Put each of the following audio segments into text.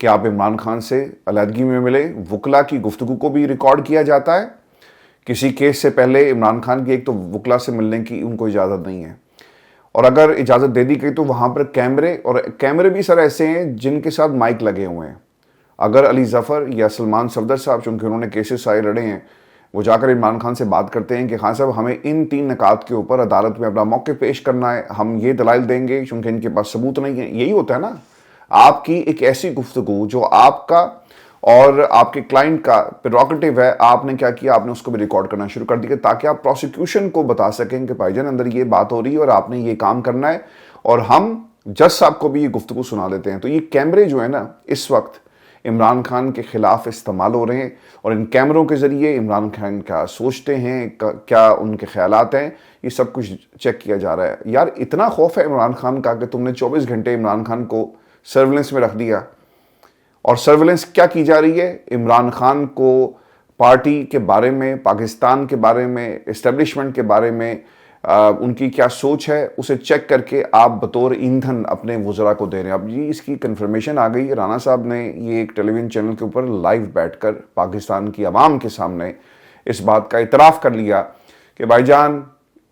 کہ آپ عمران خان سے علیحدگی میں ملے. وکلا کی گفتگو کو بھی ریکارڈ کیا جاتا ہے. کسی کیس سے پہلے عمران خان کی ایک تو وکلا سے ملنے کی ان کو اجازت نہیں ہے, اور اگر اجازت دے دی گئی تو وہاں پر کیمرے بھی سر ایسے ہیں جن کے ساتھ مائک لگے ہوئے ہیں. اگر علی ظفر یا سلمان صفدر صاحب, چونکہ انہوں نے کیسز سارے لڑے ہیں, وہ جا کر عمران خان سے بات کرتے ہیں کہ خان صاحب ہمیں ان 3 نکات کے اوپر عدالت میں اپنا موقع پیش کرنا ہے, ہم یہ دلائل دیں گے چونکہ ان کے پاس ثبوت نہیں ہے. یہی ہوتا ہے نا, آپ کی ایک ایسی گفتگو جو آپ کا اور آپ کے کلائنٹ کا پریروگیٹو ہے, آپ نے کیا کیا, آپ نے اس کو بھی ریکارڈ کرنا شروع کر دیا تاکہ آپ پروسیکیوشن کو بتا سکیں کہ بھائی جان اندر یہ بات ہو رہی ہے اور آپ نے یہ کام کرنا ہے, اور ہم جج صاحب کو بھی یہ گفتگو سنا دیتے ہیں. تو یہ کیمرے جو ہے نا اس وقت عمران خان کے خلاف استعمال ہو رہے ہیں, اور ان کیمروں کے ذریعے عمران خان کیا سوچتے ہیں, کیا ان کے خیالات ہیں, یہ سب کچھ چیک کیا جا رہا ہے. یار اتنا خوف ہے عمران خان کا کہ تم نے 24 گھنٹے عمران خان کو سرویلنس میں رکھ دیا, اور سرویلنس کیا کی جا رہی ہے, عمران خان کو پارٹی کے بارے میں, پاکستان کے بارے میں, اسٹیبلشمنٹ کے بارے میں ان کی کیا سوچ ہے اسے چیک کر کے آپ بطور ایندھن اپنے وزراء کو دے رہے ہیں. اب یہ اس کی کنفرمیشن آ گئی. رانا صاحب نے یہ ایک ٹیلی ویژن چینل کے اوپر لائیو بیٹھ کر پاکستان کی عوام کے سامنے اس بات کا اعتراف کر لیا کہ بھائی جان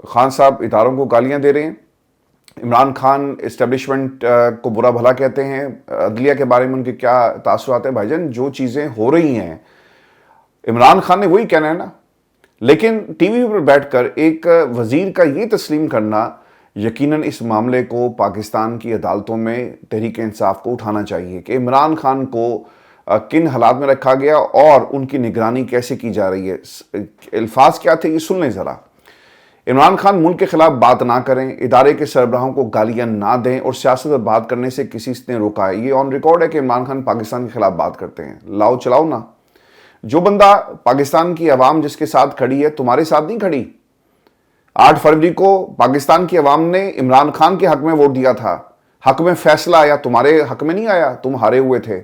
خان صاحب اداروں کو گالیاں دے رہے ہیں, عمران خان اسٹیبلشمنٹ کو برا بھلا کہتے ہیں, عدلیہ کے بارے میں ان کے کیا تاثرات ہیں. بھائی جان جو چیزیں ہو رہی ہیں عمران خان نے وہی کہنا ہے نا, لیکن ٹی وی پر بیٹھ کر ایک وزیر کا یہ تسلیم کرنا, یقیناً اس معاملے کو پاکستان کی عدالتوں میں تحریک انصاف کو اٹھانا چاہیے کہ عمران خان کو کن حالات میں رکھا گیا اور ان کی نگرانی کیسے کی جا رہی ہے. الفاظ کیا تھے یہ سن لیں ذرا. عمران خان ملک کے خلاف بات نہ کریں, ادارے کے سربراہوں کو گالیاں نہ دیں, اور سیاست پر بات کرنے سے کسی نے روکا ہے. یہ آن ریکارڈ ہے کہ عمران خان پاکستان کے خلاف بات کرتے ہیں. لاؤ چلاؤ نا. جو بندہ پاکستان کی عوام جس کے ساتھ کھڑی ہے تمہارے ساتھ نہیں کھڑی. 8 فروری کو پاکستان کی عوام نے عمران خان کے حق میں ووٹ دیا تھا, حق میں فیصلہ آیا, تمہارے حق میں نہیں آیا, تم ہارے ہوئے تھے.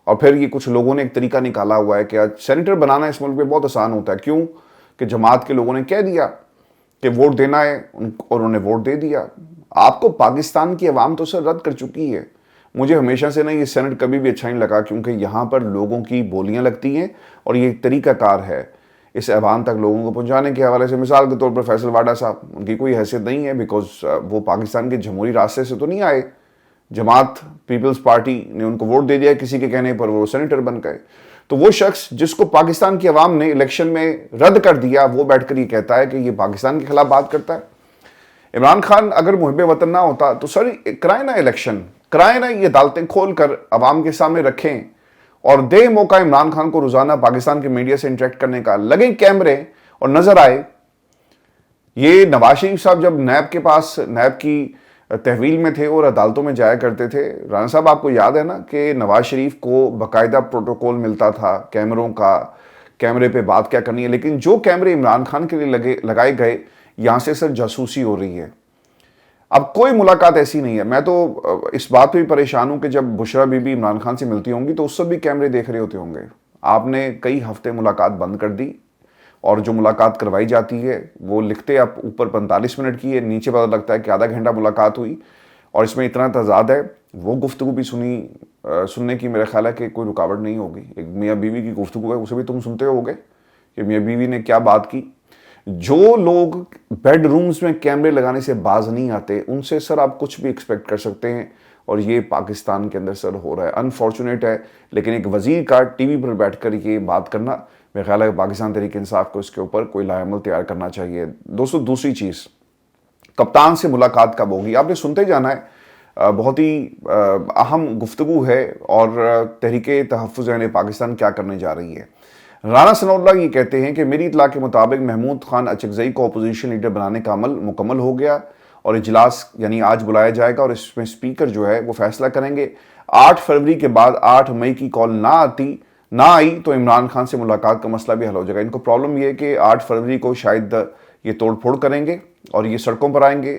اور پھر یہ کچھ لوگوں نے ایک طریقہ نکالا ہوا ہے کہ سینیٹر بنانا اس ملک میں بہت آسان ہوتا ہے. کیوں کہ جماعت کے لوگوں نے کہہ دیا کہ ووٹ دینا ہے اور انہوں نے ووٹ دے دیا. آپ کو پاکستان کی عوام تو سر رد کر چکی ہے. مجھے ہمیشہ سے نا یہ سینٹ کبھی بھی اچھا نہیں لگا, کیونکہ یہاں پر لوگوں کی بولیاں لگتی ہیں اور یہ ایک طریقہ کار ہے اس ایوان تک لوگوں کو پہنچانے کے حوالے سے. مثال کے طور پر فیصل واڈا صاحب, ان کی کوئی حیثیت نہیں ہے بیکاز وہ پاکستان کے جمہوری راستے سے تو نہیں آئے. جماعت پیپلز پارٹی نے ان کو ووٹ دے دیا کسی کے کہنے پر, وہ سینیٹر بن گئے. تو وہ شخص جس کو پاکستان کی عوام نے الیکشن میں رد کر دیا, وہ بیٹھ کر یہ کہتا ہے کہ یہ پاکستان کے خلاف بات کرتا ہے. عمران خان اگر محب وطن نہ ہوتا تو سر کرائے نا الیکشن, کرائے نا یہ عدالتیں کھول کر عوام کے سامنے رکھیں اور دے موقع عمران خان کو روزانہ پاکستان کے میڈیا سے انٹریکٹ کرنے کا. لگیں کیمرے اور نظر آئے. یہ نواز شریف صاحب جب نیب کے پاس, نیب کی تحویل میں تھے اور عدالتوں میں جایا کرتے تھے, رانا صاحب آپ کو یاد ہے نا کہ نواز شریف کو باقاعدہ پروٹوکول ملتا تھا کیمروں کا, کیمرے پہ بات کیا کرنی ہے. لیکن جو کیمرے عمران خان کے لیے لگائے گئے, یہاں سے سر جاسوسی ہو رہی ہے. اب کوئی ملاقات ایسی نہیں ہے. میں تو اس بات پہ بھی پریشان ہوں کہ جب بشرا بی بی عمران خان سے ملتی ہوں گی تو اس سے بھی کیمرے دیکھ رہے ہوتے ہوں گے. آپ نے کئی ہفتے ملاقات بند کر دی, اور جو ملاقات کروائی جاتی ہے وہ لکھتے آپ اوپر 45 منٹ کی ہے, نیچے پتہ لگتا ہے کہ آدھا گھنٹہ ملاقات ہوئی, اور اس میں اتنا تضاد ہے. وہ گفتگو بھی سننے کی میرا خیال ہے کہ کوئی رکاوٹ نہیں ہوگی. ایک میاں بیوی کی گفتگو ہے, اسے بھی تم سنتے ہوگے کہ میاں بیوی نے کیا بات کی. جو لوگ بیڈ رومز میں کیمرے لگانے سے باز نہیں آتے, ان سے سر آپ کچھ بھی ایکسپیکٹ کر سکتے ہیں, اور یہ پاکستان کے اندر سر ہو رہا ہے. انفارچونیٹ ہے, لیکن ایک وزیر کا ٹی وی پر بیٹھ کر یہ بات کرنا, میرا خیال ہے کہ پاکستان تحریک انصاف کو اس کے اوپر کوئی لائحہ عمل تیار کرنا چاہیے. دوستو دوسری چیز, کپتان سے ملاقات کب ہوگی, آپ نے سنتے جانا ہے. بہت ہی اہم گفتگو ہے, اور تحریک تحفظ یعنی پاکستان کیا کرنے جا رہی ہے. رانا ثناء اللہ یہ کہتے ہیں کہ میری اطلاع کے مطابق محمود خان اچکزئی کو اپوزیشن لیڈر بنانے کا عمل مکمل ہو گیا, اور اجلاس یعنی آج بلایا جائے گا, اور اس میں اسپیکر جو ہے وہ فیصلہ کریں گے. 8 فروری کے بعد 8 مئی کی کال نہ آئی تو عمران خان سے ملاقات کا مسئلہ بھی حل ہو جائے گا. ان کو پرابلم یہ ہے کہ 8 فروری کو شاید یہ توڑ پھوڑ کریں گے اور یہ سڑکوں پر آئیں گے,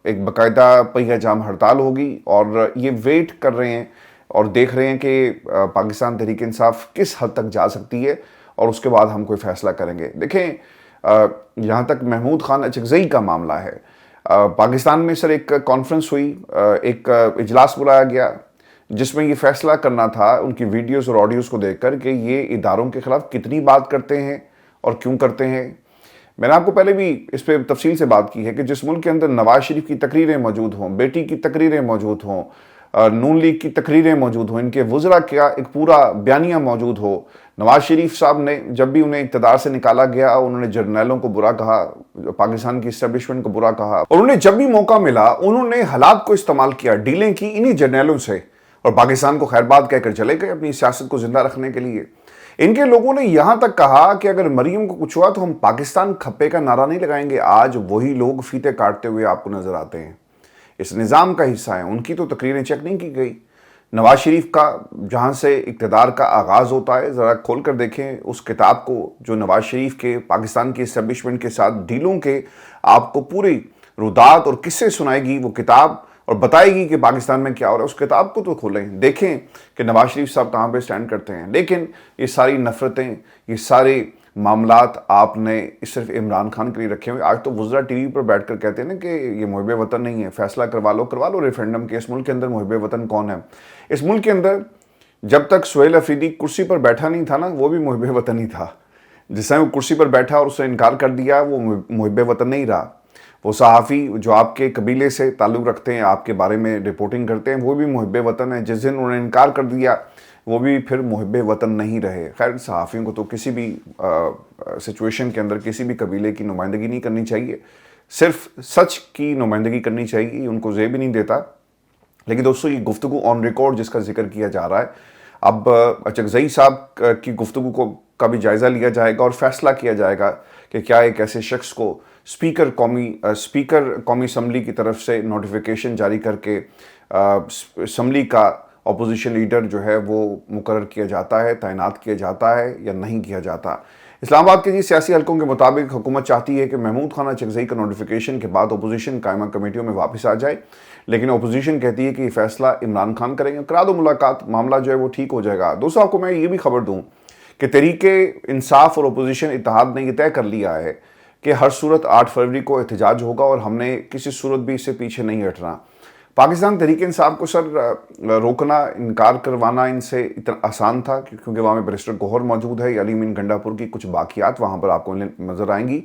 ایک باقاعدہ پہیہ جام ہڑتال ہوگی, اور یہ ویٹ کر رہے ہیں اور دیکھ رہے ہیں کہ پاکستان تحریک انصاف کس حد تک جا سکتی ہے, اور اس کے بعد ہم کوئی فیصلہ کریں گے. دیکھیں یہاں تک محمود خان اچکزئی کا معاملہ ہے, پاکستان میں سر ایک کانفرنس ہوئی, ایک اجلاس بلایا گیا جس میں یہ فیصلہ کرنا تھا ان کی ویڈیوز اور آڈیوز کو دیکھ کر کہ یہ اداروں کے خلاف کتنی بات کرتے ہیں اور کیوں کرتے ہیں۔ میں نے آپ کو پہلے بھی اس پہ تفصیل سے بات کی ہے کہ جس ملک کے اندر نواز شریف کی تقریریں موجود ہوں، بیٹی کی تقریریں موجود ہوں، نون لیگ کی تقریریں موجود ہوں، ان کے وزراء کا ایک پورا بیانیہ موجود ہو، نواز شریف صاحب نے جب بھی انہیں اقتدار سے نکالا گیا انہوں نے جرنیلوں کو برا کہا، پاکستان کی اسٹیبلشمنٹ کو برا کہا، اور انہیں جب بھی موقع ملا انہوں نے حالات کو استعمال کیا، ڈیلیں کی انہی جرنیلوں سے، اور پاکستان کو خیر بات کہہ کر چلے گئے اپنی سیاست کو زندہ رکھنے کے لیے۔ ان کے لوگوں نے یہاں تک کہا کہ اگر مریم کو کچھ ہوا تو ہم پاکستان کھپے کا نعرہ نہیں لگائیں گے۔ آج وہی لوگ فیتے کاٹتے ہوئے آپ کو نظر آتے ہیں، اس نظام کا حصہ ہیں۔ ان کی تو تقریریں چیک نہیں کی گئی۔ نواز شریف کا جہاں سے اقتدار کا آغاز ہوتا ہے، ذرا کھول کر دیکھیں اس کتاب کو جو نواز شریف کے پاکستان کی اسٹیبلشمنٹ کے ساتھ ڈیلوں کے آپ کو پوری رودات اور قصے سنائے گی وہ کتاب، اور بتائے گی کہ پاکستان میں کیا ہو رہا ہے۔ اس کتاب کو تو کھولیں، دیکھیں کہ نواز شریف صاحب کہاں پہ سٹینڈ کرتے ہیں۔ لیکن یہ ساری نفرتیں، یہ سارے معاملات آپ نے صرف عمران خان کے لیے رکھے ہوئے۔ آج تو وزراء ٹی وی پر بیٹھ کر کہتے ہیں نا کہ یہ محب وطن نہیں ہے، فیصلہ کروا لو ریفرینڈم کے۔ اس ملک کے اندر محب وطن کون ہے؟ اس ملک کے اندر جب تک سہیل افریدی کرسی پر بیٹھا نہیں تھا نا، وہ بھی محب وطن ہی تھا۔ جس طرح وہ کرسی پر بیٹھا اور اس نے انکار کر دیا، وہ محب وطن نہیں رہا۔ وہ صحافی جو آپ کے قبیلے سے تعلق رکھتے ہیں، آپ کے بارے میں رپورٹنگ کرتے ہیں، وہ بھی محب وطن ہیں۔ جس دن انہوں نے انکار کر دیا وہ بھی پھر محب وطن نہیں رہے۔ خیر، صحافیوں کو تو کسی بھی سچویشن کے اندر کسی بھی قبیلے کی نمائندگی نہیں کرنی چاہیے، صرف سچ کی نمائندگی کرنی چاہیے، ان کو زیب ہی نہیں دیتا۔ لیکن دوستو، یہ گفتگو آن ریکارڈ جس کا ذکر کیا جا رہا ہے، اب اچکزئی صاحب کی گفتگو کا بھی جائزہ لیا جائے گا اور فیصلہ کیا جائے گا کہ کیا ایک ایسے شخص کو اسپیکر قومی اسمبلی کی طرف سے نوٹیفیکیشن جاری کر کے اسمبلی کا اپوزیشن لیڈر جو ہے وہ مقرر کیا جاتا ہے، تعینات کیا جاتا ہے یا نہیں کیا جاتا۔ اسلام آباد کے سیاسی حلقوں کے مطابق حکومت چاہتی ہے کہ محمود خان اچکزئی کا نوٹیفیکیشن کے بعد اپوزیشن قائمہ کمیٹیوں میں واپس آ جائے، لیکن اپوزیشن کہتی ہے کہ یہ فیصلہ عمران خان کریں گے۔ کرا دو ملاقات، معاملہ جو ہے وہ ٹھیک ہو جائے گا۔ دوستو، آپ کو میں یہ بھی خبر دوں کہ تحریک انصاف اور اپوزیشن اتحاد نے یہ طے کر لیا ہے کہ ہر صورت 8 فروری کو احتجاج ہوگا، اور ہم نے کسی صورت بھی اس سے پیچھے نہیں ہٹنا۔ پاکستان تحریک انصاف کو سر روکنا، انکار کروانا ان سے اتنا آسان تھا کیونکہ وہاں میں بیرسٹر گوہر موجود ہے، علی امین گنڈا پور کی کچھ باقیات وہاں پر آپ کو نظر آئیں گی۔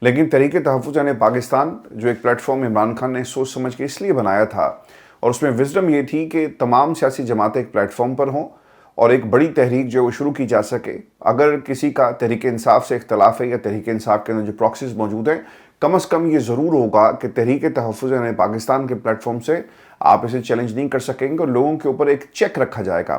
لیکن تحریک تحفظ پاکستان جو ایک پلیٹ فارم عمران خان نے سوچ سمجھ کے اس لیے بنایا تھا، اور اس میں وزڈم یہ تھی کہ تمام سیاسی جماعتیں ایک پلیٹ فارم پر ہوں اور ایک بڑی تحریک جو ہے وہ شروع کی جا سکے۔ اگر کسی کا تحریک انصاف سے اختلاف ہے یا تحریک انصاف کے اندر جو پراکسیز موجود ہیں، کم از کم یہ ضرور ہوگا کہ تحریک تحفظ پاکستان کے پلیٹ فارم سے آپ اسے چیلنج نہیں کر سکیں گے، اور لوگوں کے اوپر ایک چیک رکھا جائے گا۔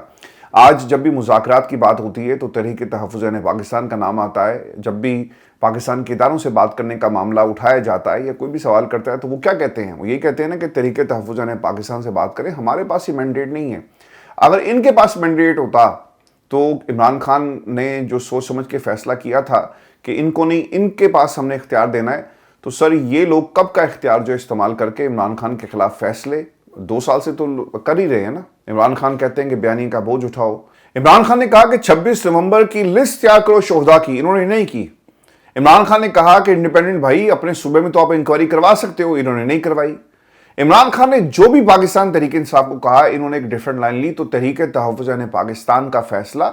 آج جب بھی مذاکرات کی بات ہوتی ہے تو تحریک تحفظ پاکستان کا نام آتا ہے۔ جب بھی پاکستان کے اداروں سے بات کرنے کا معاملہ اٹھایا جاتا ہے یا کوئی بھی سوال کرتا ہے تو وہ کیا کہتے ہیں؟ وہ یہ کہتے ہیں نا کہ تحریک تحفظ پاکستان سے بات کریں، ہمارے پاس یہ مینڈیٹ نہیں ہے۔ اگر ان کے پاس مینڈیٹ ہوتا تو عمران خان نے جو سوچ سمجھ کے فیصلہ کیا تھا کہ ان کو نہیں، ان کے پاس ہم نے اختیار دینا ہے، تو سر یہ لوگ کب کا اختیار جو استعمال کر کے عمران خان کے خلاف فیصلے 2 سال سے تو کر ہی رہے ہیں نا۔ عمران خان کہتے ہیں کہ بیانی کا بوجھ اٹھاؤ۔ عمران خان نے کہا کہ 26 نومبر کی لسٹ تیار کرو شہداء کی، انہوں نے نہیں کی۔ عمران خان نے کہا کہ انڈیپینڈنٹ بھائی اپنے صوبے میں تو آپ انکوائری کروا سکتے ہو، انہوں نے نہیں کروائی۔ عمران خان نے جو بھی پاکستان تحریک انصاف کو کہا، انہوں نے ایک ڈیفرنٹ لائن لی، تو تحریک تحفظ پاکستان کا فیصلہ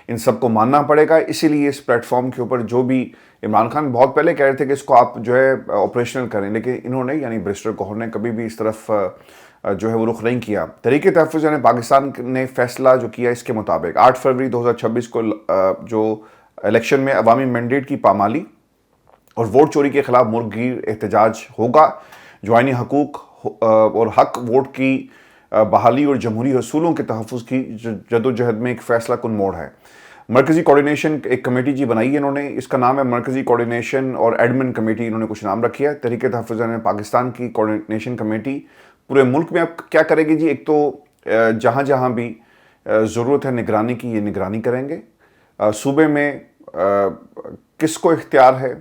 ان سب کو ماننا پڑے گا۔ اسی لیے اس پلیٹ فارم کے اوپر جو بھی عمران خان بہت پہلے کہہ رہے تھے کہ اس کو آپ جو ہے آپریشنل کریں، لیکن انہوں نے یعنی بیرسٹر گوہر نے کبھی بھی اس طرف جو ہے وہ رخ نہیں کیا۔ تحریک تحفظ پاکستان نے فیصلہ جو کیا اس کے مطابق 8 فروری 2026 کو جو الیکشن میں عوامی مینڈیٹ کی پامالی اور ووٹ چوری کے خلاف ملک گیر احتجاج ہوگا، جو آئینی حقوق اور حق ووٹ کی بحالی اور جمہوری اصولوں کے تحفظ کی جدوجہد میں ایک فیصلہ کن موڑ ہے۔ مرکزی کوارڈینیشن ایک کمیٹی بنائی ہے انہوں نے، اس کا نام ہے مرکزی کوارڈینیشن اور ایڈمن کمیٹی، انہوں نے کچھ نام رکھی ہے۔ تحریک تحفظ پاکستان کی کوارڈینیشن کمیٹی پورے ملک میں اب کیا کرے گی جی؟ ایک تو جہاں جہاں بھی ضرورت ہے نگرانی کی، یہ نگرانی کریں گے۔ صوبے میں کس کو اختیار ہے،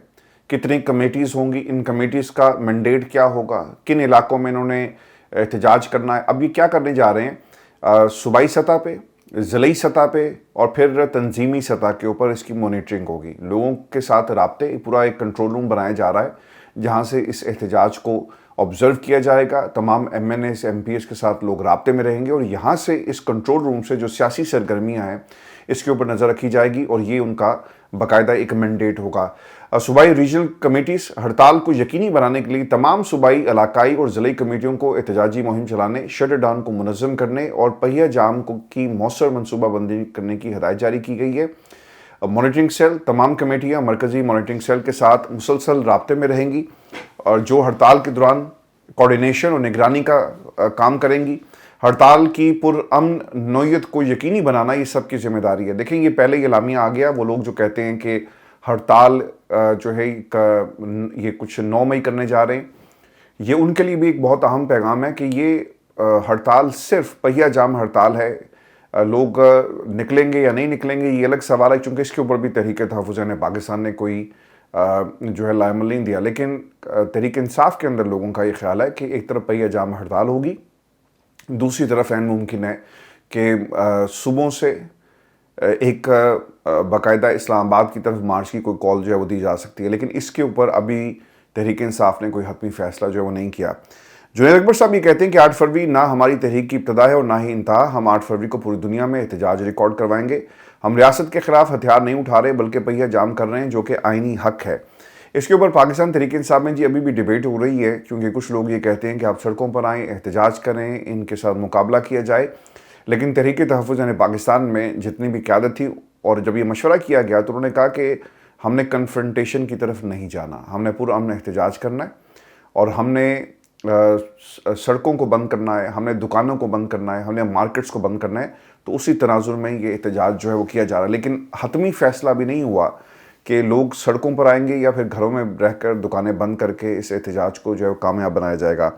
کتنی کمیٹیز ہوں گی، ان کمیٹیز کا مینڈیٹ کیا ہوگا، کن علاقوں میں انہوں نے احتجاج کرنا ہے۔ اب یہ کیا کرنے جا رہے ہیں؟ صوبائی سطح پہ، ضلعی سطح پہ اور پھر تنظیمی سطح کے اوپر اس کی مانیٹرنگ ہوگی، لوگوں کے ساتھ رابطے، پورا ایک کنٹرول روم بنایا جا رہا ہے جہاں سے اس احتجاج کو آبزرو کیا جائے گا، تمام M N S M P S کے ساتھ لوگ رابطے میں رہیں گے اور یہاں سے اس کنٹرول روم سے جو سیاسی سرگرمیاں ہیں اس کے اوپر نظر رکھی جائے گی اور یہ ان کا باقاعدہ ایک مینڈیٹ ہوگا۔ صوبائی ریجنل کمیٹیز ہڑتال کو یقینی بنانے کے لیے تمام صوبائی، علاقائی اور ضلعی کمیٹیوں کو احتجاجی مہم چلانے، شٹر ڈاؤن کو منظم کرنے اور پہیہ جام کی مؤثر منصوبہ بندی کرنے کی ہدایت جاری کی گئی ہے۔ مانیٹرنگ سیل، تمام کمیٹیاں مرکزی مانیٹرنگ سیل کے ساتھ مسلسل رابطے میں رہیں گی اور جو ہڑتال کے دوران کوارڈینیشن اور نگرانی کا کام کریں گی۔ ہڑتال کی پرامن نوعیت کو یقینی بنانا یہ سب کی ذمہ داری ہے۔ دیکھیں یہ پہلے اعلامیہ آ گیا، وہ لوگ جو کہتے ہیں کہ ہڑتال جو ہے یہ کچھ 9 مئی کرنے جا رہے ہیں، یہ ان کے لیے بھی ایک بہت اہم پیغام ہے کہ یہ ہڑتال صرف پہیہ جام ہڑتال ہے۔ لوگ نکلیں گے یا نہیں نکلیں گے یہ الگ سوال ہے، چونکہ اس کے اوپر بھی تحریک تحفظ پاکستان نے کوئی جو ہے لائے عمل نہیں دیا، لیکن تحریک انصاف کے اندر لوگوں کا یہ خیال ہے کہ ایک طرف پہیہ جام ہڑتال ہوگی، دوسری طرف عین ممکن ہے کہ صوبوں سے ایک باقاعدہ اسلام آباد کی طرف مارچ کی کوئی کال جو ہے وہ دی جا سکتی ہے، لیکن اس کے اوپر ابھی تحریک انصاف نے کوئی حتمی فیصلہ جو ہے وہ نہیں کیا۔ جنید اکبر صاحب یہ کہتے ہیں کہ 8 فروری نہ ہماری تحریک کی ابتدا ہے اور نہ ہی انتہا۔ ہم 8 فروری کو پوری دنیا میں احتجاج ریکارڈ کروائیں گے۔ ہم ریاست کے خلاف ہتھیار نہیں اٹھا رہے بلکہ پہیہ جام کر رہے ہیں جو کہ آئینی حق ہے۔ اس کے اوپر پاکستان تحریک انصاف میں ابھی بھی ڈیبیٹ ہو رہی ہے، کیونکہ کچھ لوگ یہ کہتے ہیں کہ آپ سڑکوں پر آئیں، احتجاج کریں، ان کے ساتھ مقابلہ کیا جائے، لیکن تحریک تحفظ پاکستان میں جتنی بھی قیادت تھی اور جب یہ مشورہ کیا گیا تو انہوں نے کہا کہ ہم نے کنفرنٹیشن کی طرف نہیں جانا، ہم نے پرامن احتجاج کرنا ہے اور ہم نے سڑکوں کو بند کرنا ہے، ہم نے دکانوں کو بند کرنا ہے، ہم نے مارکیٹس کو بند کرنا ہے، تو اسی تناظر میں یہ احتجاج جو ہے وہ کیا جا رہا ہے۔ لیکن حتمی فیصلہ بھی نہیں ہوا کہ لوگ سڑکوں پر آئیں گے یا پھر گھروں میں رہ کر دکانیں بند کر کے اس احتجاج کو جو ہے کامیاب بنایا جائے گا۔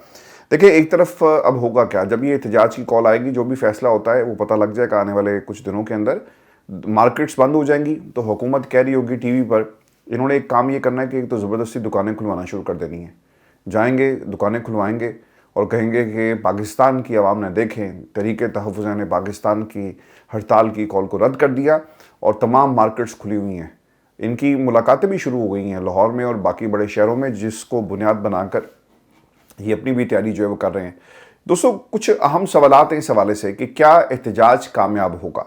دیکھیں ایک طرف اب ہوگا کیا، جب یہ احتجاج کی کال آئے گی، جو بھی فیصلہ ہوتا ہے وہ پتہ لگ جائے گا آنے والے کچھ دنوں کے اندر۔ مارکیٹس بند ہو جائیں گی تو حکومت کہہ رہی ہوگی ٹی وی پر، انہوں نے ایک کام یہ کرنا ہے کہ ایک تو زبردستی دکانیں کھلوانا شروع کر دینی ہیں، جائیں گے دکانیں کھلوائیں گے اور کہیں گے کہ پاکستان کی عوام نے دیکھیں تحریک تحفظ نے پاکستان کی ہڑتال کی کال کو رد کر دیا اور تمام مارکیٹس کھلی ہوئی ہیں۔ ان کی ملاقاتیں بھی شروع ہو گئی ہیں لاہور میں اور باقی بڑے شہروں میں، جس کو بنیاد بنا کر یہ اپنی بھی تیاری جو ہے وہ کر رہے ہیں۔ دوستو کچھ اہم سوالات ہیں اس حوالے سے کہ کیا احتجاج کامیاب ہوگا؟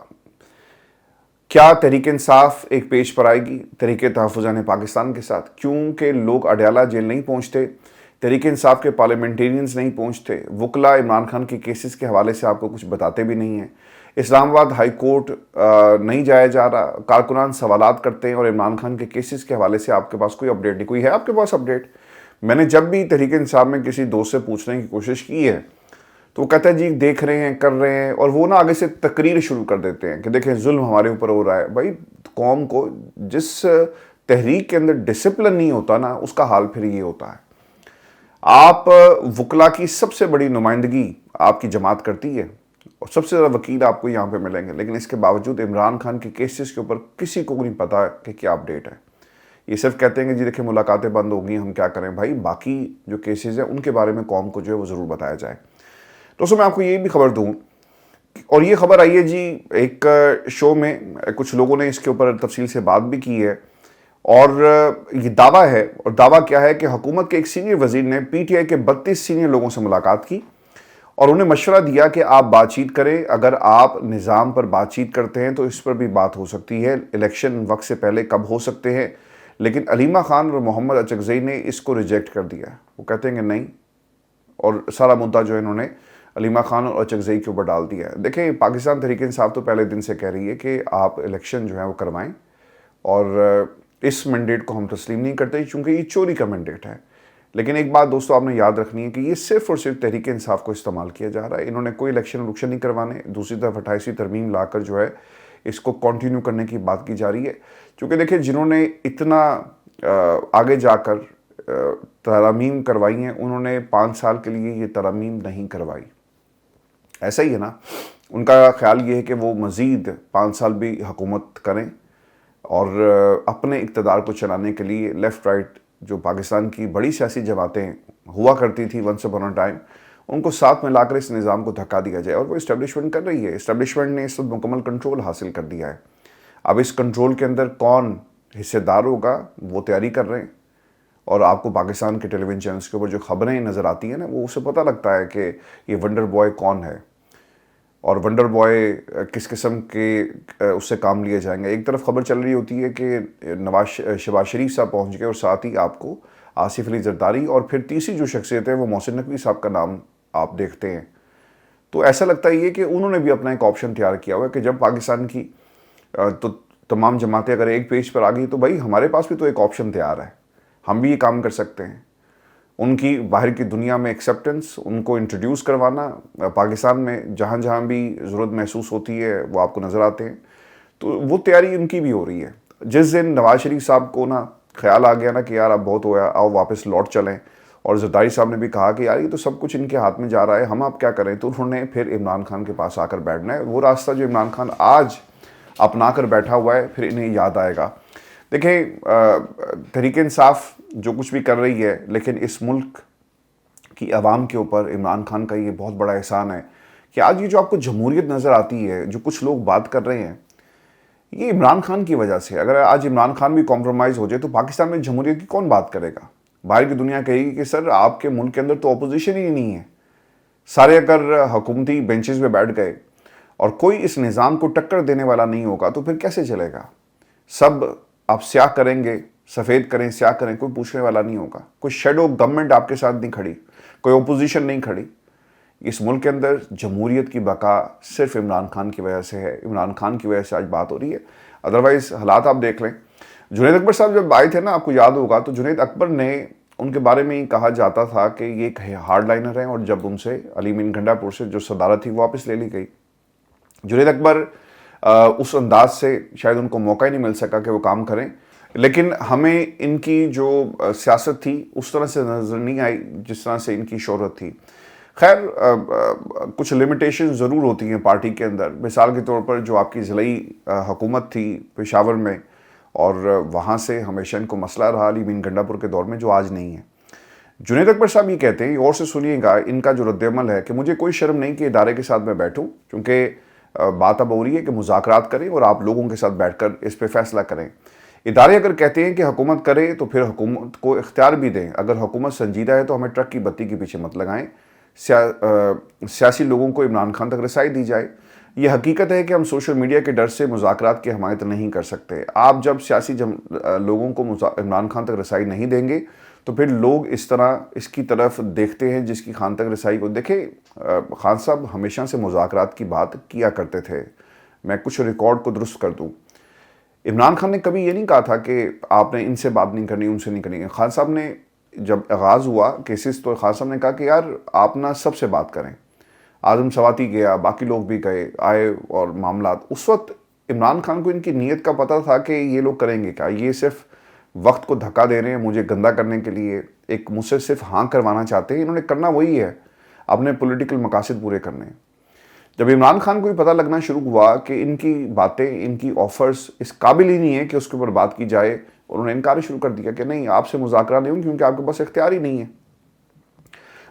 کیا تحریک انصاف ایک پیج پر آئے گی تحریک تحفظ پاکستان کے ساتھ؟ کیونکہ لوگ اڈیالہ جیل نہیں پہنچتے، تحریک انصاف کے پارلیمنٹیرینز نہیں پہنچتے، وکلاء عمران خان کے کیسز کے حوالے سے آپ کو کچھ بتاتے بھی نہیں ہیں، اسلام آباد ہائی کورٹ نہیں جایا جا رہا، کارکنان سوالات کرتے ہیں اور عمران خان کے کیسز کے حوالے سے آپ کے پاس کوئی اپڈیٹ نہیں۔ کوئی ہے آپ کے پاس اپڈیٹ؟ میں نے جب بھی تحریک انصاف میں کسی دوست سے پوچھنے کی کوشش کی ہے تو وہ کہتا ہے جی دیکھ رہے ہیں، کر رہے ہیں، اور وہ نا آگے سے تقریر شروع کر دیتے ہیں کہ دیکھیں ظلم ہمارے اوپر ہو رہا ہے۔ بھائی قوم کو جس تحریک کے اندر ڈسپلن نہیں ہوتا نا، اس کا حال پھر یہ ہوتا ہے۔ آپ وکلاء کی سب سے بڑی نمائندگی آپ کی جماعت کرتی ہے اور سب سے زیادہ وکیل آپ کو یہاں پہ ملیں گے، لیکن اس کے باوجود عمران خان کے کیسز کے اوپر کسی کو نہیں پتا کہ کیا اپڈیٹ ہے۔ یہ صرف کہتے ہیں کہ جی دیکھیں ملاقاتیں بند ہو گئی، ہم کیا کریں۔ بھائی باقی جو کیسز ہیں ان کے بارے میں قوم کو جو ہے وہ ضرور بتایا جائے۔ دوستوں میں آپ کو یہ بھی خبر دوں، اور یہ خبر آئی ہے جی ایک شو میں، کچھ لوگوں نے اس کے اوپر تفصیل سے بات بھی کی ہے، اور یہ دعویٰ ہے، اور دعویٰ کیا ہے کہ حکومت کے ایک سینئر وزیر نے پی ٹی آئی کے 32 سینئر لوگوں سے ملاقات کی اور انہیں مشورہ دیا کہ آپ بات چیت کریں، اگر آپ نظام پر بات چیت کرتے ہیں تو اس پر بھی بات ہو سکتی ہے، الیکشن وقت سے پہلے کب ہو سکتے ہیں۔ لیکن علیمہ خان اور محمد اچکزئی نے اس کو ریجیکٹ کر دیا، وہ کہتے ہیں کہ نہیں، اور سارا مدعا جو ہے انہوں نے علیمہ خان اور اچکزئی کے اوپر ڈال دیا ہے۔ دیکھیں پاکستان تحریک انصاف تو پہلے دن سے کہہ رہی ہے کہ آپ الیکشن جو ہے وہ کروائیں، اور اس مینڈیٹ کو ہم تسلیم نہیں کرتے چونکہ یہ چوری کا مینڈیٹ ہے۔ لیکن ایک بات دوستو آپ نے یاد رکھنی ہے کہ یہ صرف اور صرف تحریک انصاف کو استعمال کیا جا رہا ہے، انہوں نے کوئی الیکشن نہیں کروانے۔ دوسری طرف 28ویں ترمیم لا کر جو ہے اس کو کنٹینیو کرنے کی بات کی جا رہی ہے، چونکہ دیکھیں جنہوں نے اتنا آگے جا کر ترامیم کروائی ہیں، انہوں نے 5 سال کے لیے یہ ترامیم نہیں کروائی۔ ایسا ہی ہے نا، ان کا خیال یہ ہے کہ وہ مزید 5 سال بھی حکومت کریں اور اپنے اقتدار کو چلانے کے لیے لیفٹ رائٹ جو پاکستان کی بڑی سیاسی جماعتیں ہوا کرتی تھی ونس اپون اے ٹائم، ان کو ساتھ میں لا کر اس نظام کو دھکا دیا جائے، اور وہ اسٹیبلشمنٹ کر رہی ہے۔ اسٹیبلشمنٹ نے اس وقت مکمل کنٹرول حاصل کر دیا ہے۔ اب اس کنٹرول کے اندر کون حصے دار ہوگا وہ تیاری کر رہے ہیں، اور آپ کو پاکستان کے ٹیلی ویژن چینلز کے اوپر جو خبریں نظر آتی ہیں نا، وہ اسے پتہ لگتا ہے کہ یہ ونڈر بوائے کون ہے اور ونڈر بوائے کس قسم کے اس سے کام لیے جائیں گے۔ ایک طرف خبر چل رہی ہوتی ہے کہ شہباز شریف صاحب پہنچ گئے اور ساتھ ہی آپ کو آصف علی زرداری، اور پھر تیسری جو شخصیت ہے وہ محسن نقوی صاحب کا نام آپ دیکھتے ہیں۔ تو ایسا لگتا ہے یہ کہ انہوں نے بھی اپنا ایک آپشن تیار کیا ہوا ہے کہ جب پاکستان کی تو تمام جماعتیں اگر ایک پیج پر آ گئی تو بھائی ہمارے پاس بھی تو ایک آپشن تیار ہے، ہم بھی یہ کام کر سکتے ہیں۔ ان کی باہر کی دنیا میں ایکسیپٹنس، ان کو انٹروڈیوس کروانا، پاکستان میں جہاں جہاں بھی ضرورت محسوس ہوتی ہے وہ آپ کو نظر آتے ہیں، تو وہ تیاری ان کی بھی ہو رہی ہے۔ جس دن نواز شریف صاحب کو نا خیال آ گیا نا کہ یار اب بہت ہوا، آؤ واپس لوٹ چلیں، اور زرداری صاحب نے بھی کہا کہ یار یہ تو سب کچھ ان کے ہاتھ میں جا رہا ہے، ہم آپ کیا کریں، تو انہوں نے پھر عمران خان کے پاس آ کر بیٹھنا ہے۔ وہ راستہ جو عمران خان آج اپنا کر بیٹھا ہوا ہے پھر انہیں یاد آئے گا۔ دیکھیں تحریک انصاف جو کچھ بھی کر رہی ہے، لیکن اس ملک کی عوام کے اوپر عمران خان کا یہ بہت بڑا احسان ہے کہ آج یہ جو آپ کو جمہوریت نظر آتی ہے، جو کچھ لوگ بات کر رہے ہیں، یہ عمران خان کی وجہ سے۔ اگر آج عمران خان بھی کمپرومائز ہو جائے تو پاکستان میں جمہوریت کی کون بات کرے گا؟ باہر کی دنیا کہے گی کہ سر آپ کے ملک کے اندر تو اپوزیشن ہی نہیں ہے، سارے اگر حکومتی بینچز میں بیٹھ گئے اور کوئی اس نظام کو ٹکر دینے والا نہیں ہوگا تو پھر کیسے چلے گا؟ سب آپ سیاہ کریں گے، سفید کریں، سیاہ کریں، کوئی پوچھنے والا نہیں ہوگا، کوئی شیڈو گورنمنٹ آپ کے ساتھ نہیں کھڑی، کوئی اپوزیشن نہیں کھڑی۔ اس ملک کے اندر جمہوریت کی بقا صرف عمران خان کی وجہ سے ہے، عمران خان کی وجہ سے آج بات ہو رہی ہے۔ ادروائز حالات آپ دیکھ لیں، جنید اکبر صاحب جب آئے تھے نا، آپ کو یاد ہوگا، تو جنید اکبر نے ان کے بارے میں کہا جاتا تھا کہ یہ ایک ہارڈ لائنر ہیں، اور جب ان سے علی مین گنڈا پور سے جو صدارت تھی وہ واپس لے لی گئی، جنید اکبر اس انداز سے شاید ان کو موقع ہی نہیں مل سکا کہ وہ کام کریں، لیکن ہمیں ان کی جو سیاست تھی اس طرح سے نظر نہیں آئی جس طرح سے ان کی شہرت تھی۔ خیر کچھ لمیٹیشن ضرور ہوتی ہیں پارٹی کے اندر، مثال کے طور پر جو آپ کی ضلعی حکومت تھی پشاور میں، اور وہاں سے ہمیشہ ان کو مسئلہ رہا علی مین گنڈا پور کے دور میں، جو آج نہیں ہے۔ جنید اکبر صاحب یہ کہتے ہیں، اور سے سنیے گا ان کا جو رد عمل ہے، کہ مجھے کوئی شرم نہیں کہ ادارے کے ساتھ میں بیٹھوں، کیونکہ بات اب ہو رہی ہے کہ مذاکرات کریں اور آپ لوگوں کے ساتھ بیٹھ کر اس پہ فیصلہ کریں۔ ادارے اگر کہتے ہیں کہ حکومت کرے تو پھر حکومت کو اختیار بھی دیں، اگر حکومت سنجیدہ ہے تو ہمیں ٹرک کی بتی کے پیچھے مت لگائیں، سیاسی لوگوں کو عمران خان تک رسائی دی جائے۔ یہ حقیقت ہے کہ ہم سوشل میڈیا کے ڈر سے مذاکرات کی حمایت نہیں کر سکتے۔ آپ جب سیاسی لوگوں کو عمران خان تک رسائی نہیں دیں گے تو پھر لوگ اس طرح اس کی طرف دیکھتے ہیں جس کی خان تک رسائی کو۔ دیکھیں خان صاحب ہمیشہ سے مذاکرات کی بات کیا کرتے تھے، میں کچھ ریکارڈ کو درست کر دوں، عمران خان نے کبھی یہ نہیں کہا تھا کہ آپ نے ان سے بات نہیں کرنی، ان سے نہیں کرنی۔ خان صاحب نے جب آغاز ہوا کیسز تو خان صاحب نے کہا کہ یار آپ نہ سب سے بات کریں۔ اعظم سواتی گیا، باقی لوگ بھی گئے آئے اور معاملات، اس وقت عمران خان کو ان کی نیت کا پتہ تھا کہ یہ لوگ کریں گے کیا، یہ صرف وقت کو دھکا دے رہے ہیں مجھے گندا کرنے کے لیے، ایک مجھ سے صرف ہاں کروانا چاہتے ہیں، انہوں نے کرنا وہی ہے، اپنے پولیٹیکل مقاصد پورے کرنے ہیں۔ جب عمران خان کو یہ پتہ لگنا شروع ہوا کہ ان کی باتیں، ان کی آفرز اس قابل ہی نہیں ہے کہ اس کے اوپر بات کی جائے، انہوں نے انکار شروع کر دیا کہ نہیں آپ سے مذاکرہ نہیں ہوں کیونکہ آپ کے پاس اختیار ہی نہیں ہے۔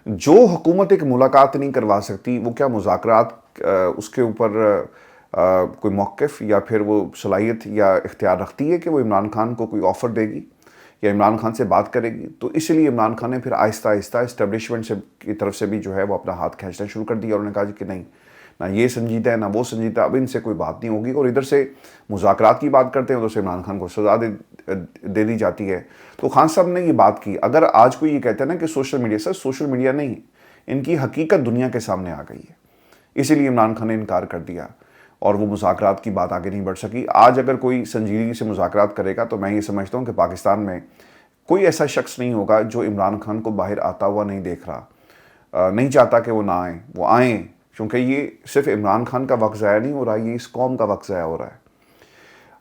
جو حکومت ایک ملاقات نہیں کروا سکتی وہ کیا مذاکرات اس کے اوپر کوئی موقف یا پھر وہ صلاحیت یا اختیار رکھتی ہے کہ وہ عمران خان کو کوئی آفر دے گی یا عمران خان سے بات کرے گی؟ تو اس لیے عمران خان نے پھر آہستہ آہستہ اسٹیبلشمنٹ کی طرف سے بھی جو ہے وہ اپنا ہاتھ کھینچنا شروع کر دیا، اور انہوں نے کہا کہ نہیں، نہ یہ سنجیدہ ہے نہ وہ سنجیدہ، اب ان سے کوئی بات نہیں ہوگی، اور ادھر سے مذاکرات کی بات کرتے ہیں ادھر سے عمران خان کو سزا دے دی جاتی ہے۔ تو خان صاحب نے یہ بات کی۔ اگر آج کوئی یہ کہتا ہے نا کہ سوشل میڈیا، سر سوشل میڈیا نہیں، ان کی حقیقت دنیا کے سامنے آ گئی ہے، اسی لیے عمران خان نے انکار کر دیا اور وہ مذاکرات کی بات آگے نہیں بڑھ سکی۔ آج اگر کوئی سنجیدگی سے مذاکرات کرے گا تو میں یہ سمجھتا ہوں کہ پاکستان میں کوئی ایسا شخص نہیں ہوگا جو عمران خان کو باہر آتا ہوا نہیں دیکھ رہا، نہیں چاہتا کہ وہ نہ آئیں، وہ آئیں، کیونکہ یہ صرف عمران خان کا وقت ضائع نہیں ہو رہا، یہ اس قوم کا وقت ضائع ہو رہا ہے۔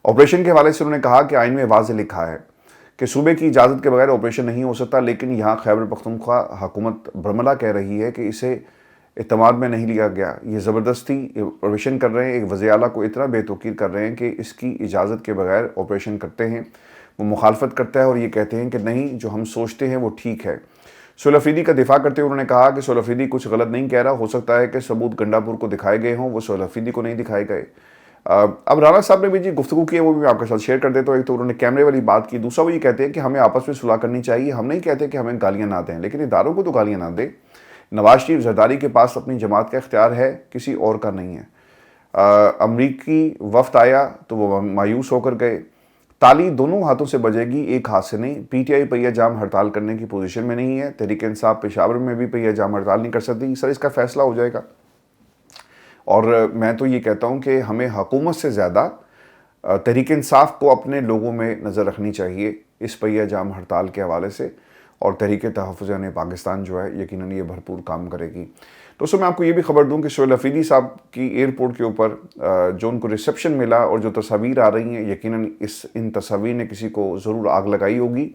آپریشن کے حوالے سے انہوں نے کہا کہ آئین میں واضح لکھا ہے کہ صوبے کی اجازت کے بغیر آپریشن نہیں ہو سکتا، لیکن یہاں خیبر پختونخوا حکومت برملہ کہہ رہی ہے کہ اسے اعتماد میں نہیں لیا گیا، یہ زبردستی آپریشن کر رہے ہیں، ایک وزیر اعلیٰ کو اتنا بے توقیر کر رہے ہیں کہ اس کی اجازت کے بغیر آپریشن کرتے ہیں۔ وہ مخالفت کرتا ہے اور یہ کہتے ہیں کہ نہیں، جو ہم سوچتے ہیں وہ ٹھیک ہے۔ سہیل افریدی کا دفاع کرتے ہوئے انہوں نے کہا کہ سہیل افریدی کچھ غلط نہیں کہہ رہا، ہو سکتا ہے کہ ثبوت گنڈا پور کو دکھائے گئے ہوں، وہ سہیل افریدی کو نہیں دکھائے گئے۔ اب رانا صاحب نے بھی جی گفتگو کی ہے، وہ بھی میں آپ کے ساتھ شیئر کر دیتا ہوں. ایک تو انہوں نے کیمرے والی بات کی، دوسرا وہ یہ کہتے ہیں کہ ہمیں آپس میں صلح کرنی چاہیے. ہم نہیں کہتے کہ ہمیں گالیاں نہ دیں، لیکن اداروں کو تو گالیاں نہ دیں. نواز شریف زرداری کے پاس اپنی جماعت کا اختیار ہے، کسی اور کا نہیں ہے. امریکی وفد آیا تو وہ مایوس ہو کر گئے. تالی دونوں ہاتھوں سے بجے گی، ایک ہاتھ سے نہیں. پی ٹی آئی پہیہ جام ہڑتال کرنے کی پوزیشن میں نہیں ہے. تحریک انصاف پشاور میں بھی پہیہ جام ہڑتال نہیں کر سکتی. سر اس کا فیصلہ ہو جائے گا. اور میں تو یہ کہتا ہوں کہ ہمیں حکومت سے زیادہ تحریک انصاف کو اپنے لوگوں میں نظر رکھنی چاہیے اس پہیہ جام ہڑتال کے حوالے سے. اور تحریک تحفظ پاکستان جو ہے یقیناً یہ بھرپور کام کرے گی. دوستوں میں آپ کو یہ بھی خبر دوں کہ سہیل افریدی صاحب کی ایئرپورٹ کے اوپر جو ان کو ریسیپشن ملا اور جو تصاویر آ رہی ہیں، یقیناً ان تصاویر نے کسی کو ضرور آگ لگائی ہوگی.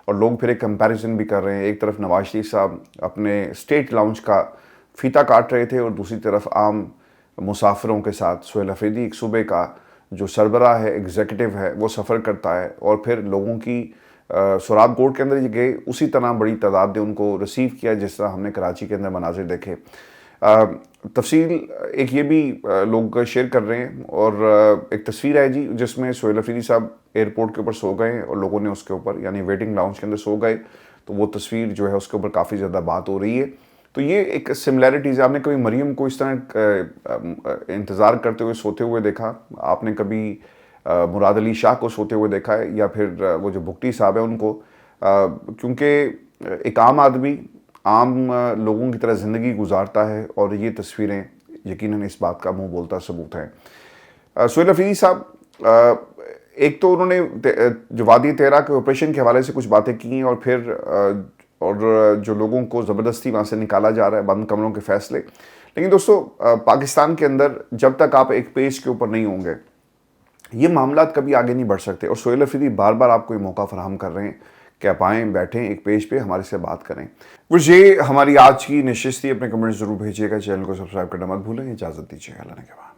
اور لوگ پھر ایک کمپیریزن بھی کر رہے ہیں. ایک طرف نواز شریف صاحب اپنے اسٹیٹ لاؤنج کا فیتہ کاٹ رہے تھے اور دوسری طرف عام مسافروں کے ساتھ سہیل افریدی ایک صوبے کا جو سربراہ ہے، ایگزیکٹو ہے، وہ سفر کرتا ہے اور پھر لوگوں کی سوراب کوٹ کے اندر یہ گئے، اسی طرح بڑی تعداد نے ان کو ریسیو کیا جس طرح ہم نے کراچی کے اندر مناظر دیکھے. تفصیل ایک یہ بھی لوگ شیئر کر رہے ہیں اور ایک تصویر ہے جی جس میں سہیل افریدی صاحب ایئرپورٹ کے اوپر سو گئے اور لوگوں نے اس کے اوپر یعنی ویٹنگ لاؤنج کے اندر سو گئے. تو وہ تصویر جو ہے اس کے اوپر کافی زیادہ بات ہو رہی ہے. تو یہ ایک سملیرٹیز ہے. آپ نے کبھی مریم کو اس طرح انتظار کرتے ہوئے سوتے ہوئے دیکھا؟ آپ نے کبھی مراد علی شاہ کو سوتے ہوئے دیکھا ہے؟ یا پھر وہ جو بھگٹی صاحب ہیں ان کو؟ کیونکہ ایک عام آدمی عام لوگوں کی طرح زندگی گزارتا ہے اور یہ تصویریں یقیناً اس بات کا منہ بولتا ثبوت ہیں. سہیل افریدی صاحب ایک تو انہوں نے جو وادی تیرا کے آپریشن کے حوالے سے کچھ باتیں کی اور پھر جو لوگوں کو زبردستی وہاں سے نکالا جا رہا ہے، بند کمروں کے فیصلے. لیکن دوستو پاکستان کے اندر جب تک آپ ایک پیج کے اوپر نہیں ہوں گے یہ معاملات کبھی آگے نہیں بڑھ سکتے. اور سہیل افریدی بار بار آپ کو یہ موقع فراہم کر رہے ہیں کہ آپ آئیں، بیٹھیں ایک پیج پہ ہمارے سے بات کریں. یہ ہماری آج کی نشست تھی. اپنے کمنٹ ضرور بھیجیے گا. چینل کو سبسکرائب کرنا مت بھولیں. اجازت دیجیے گا. اللہ نے کے بعد.